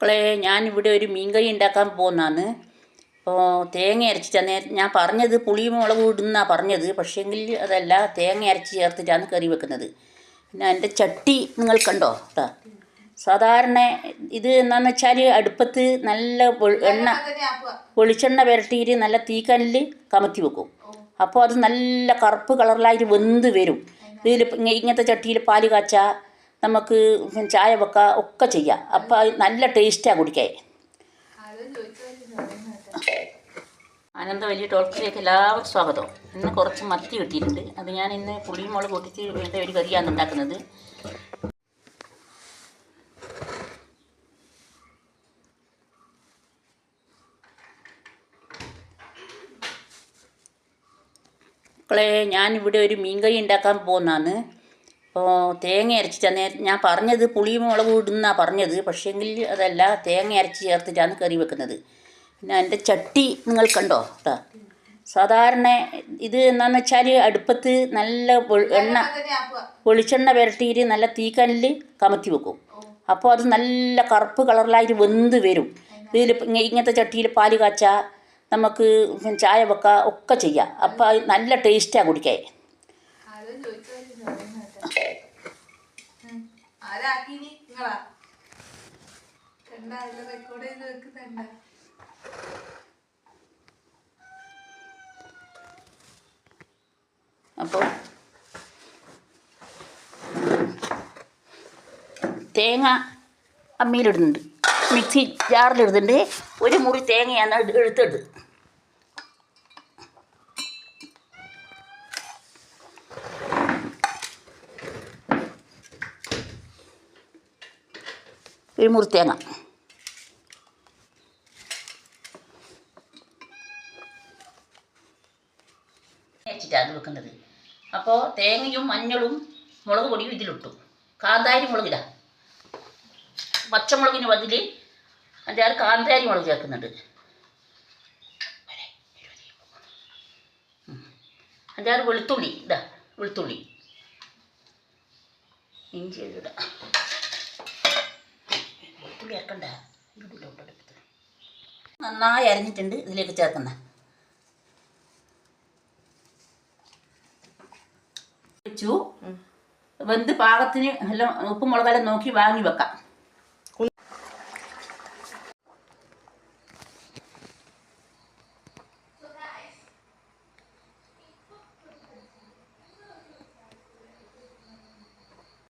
മക്കളെ, ഞാനിവിടെ ഒരു മീൻകറി ഉണ്ടാക്കാൻ പോകുന്നതാണ്. അപ്പോൾ തേങ്ങ അരച്ചിട്ട് ഞാൻ പറഞ്ഞത് പുളിയും മുളകും ഇടുന്നാണ് പറഞ്ഞത്, പക്ഷേങ്കിൽ അതല്ല, തേങ്ങ അരച്ച് ചേർത്തിട്ടാണ് കറി വെക്കുന്നത്. പിന്നെ എൻ്റെ ചട്ടി നിങ്ങൾ കണ്ടോ? സാധാരണ ഇത് എന്താണെന്ന് വെച്ചാൽ അടുപ്പത്ത് നല്ല വെളിച്ചെണ്ണ പുരട്ടിയിട്ട് നല്ല തീക്കനലിൽ കമത്തി വെക്കും. അപ്പോൾ അത് നല്ല കറുപ്പ് കളറിലായിട്ട് വെന്ത് വരും. ഇതിൽ ഇങ്ങനത്തെ ചട്ടിയിൽ പാല് കാച്ചാൽ നമുക്ക് ചായ വെക്കാം, ഒക്കെ ചെയ്യാം. അപ്പോൾ അത് നല്ല ടേസ്റ്റാണ് കുടിക്കാൻ. ആനന്ദവല്ലി ടോൾക്കിലേക്ക് എല്ലാവർക്കും സ്വാഗതം. ഇന്ന് കുറച്ച് മത്തി കിട്ടിയിട്ടുണ്ട്. അത് ഞാൻ ഇന്ന് പുളിയും മുളക് പൊട്ടിച്ച് വേണ്ട ഒരു കറിയാണ് ഉണ്ടാക്കുന്നത്. മക്കളെ, ഞാനിവിടെ ഒരു മീൻകറി ഉണ്ടാക്കാൻ പോകുന്നതാണ്. അപ്പോൾ തേങ്ങ അരച്ചിട്ട് ഞാൻ പറഞ്ഞത് പുളിയും മുളകും ഇടുന്നാണ് പറഞ്ഞത്, പക്ഷേങ്കിൽ അതല്ല, തേങ്ങ അരച്ച് ചേർത്തിട്ടാണ് കറി വെക്കുന്നത്. പിന്നെ എൻ്റെ ചട്ടി നിങ്ങൾ കണ്ടോ? സാധാരണ ഇത് എന്താണെന്ന് വെച്ചാൽ അടുപ്പത്ത് നല്ല വെളിച്ചെണ്ണ പുരട്ടിയിട്ട് നല്ല തീക്കനലിൽ കമത്തി വെക്കും. അപ്പോൾ അത് നല്ല കറുപ്പ് കളറിലായിട്ട് വെന്ത് വരും. ഇതിൽ ഇങ്ങനത്തെ ചട്ടിയിൽ പാല് കാച്ചാൽ നമുക്ക് ചായ വെക്കാം, ഒക്കെ ചെയ്യാം. അപ്പോൾ അത് നല്ല ടേസ്റ്റാണ് കുടിക്കാൻ. അപ്പോൾ തേങ്ങ അമ്മിയിലിടുന്നുണ്ട്, മിക്സി ജാറിലിടുന്നുണ്ട്. ഒരു മുറി തേങ്ങയാണ് എടുത്തിട്ട് ഒരു മുറി തേങ്ങ വെച്ചിട്ടാണ് വെക്കുന്നത്. അപ്പോൾ തേങ്ങയും മഞ്ഞളും മുളക് പൊടിയും ഇതിലിട്ടു. കാന്താരി മുളകിടാം, പച്ചമുളകിന് ബദൽ 5-6 കാന്താരി മുളക് ചേർക്കുന്നുണ്ട്. 5-6 വെളുത്തുള്ളി, വെളുത്തുള്ളി, ഇഞ്ചി ഇടാം. വെളുത്തുള്ളി ഇറക്കണ്ട, നന്നായി അരിഞ്ഞിട്ടുണ്ട്. ഇതിലേക്ക് ചേർക്കുന്ന വെച്ച് പാകത്തിന് എല്ലാം ഉപ്പും മുളകെല്ലാം നോക്കി വാങ്ങി വെക്കാം.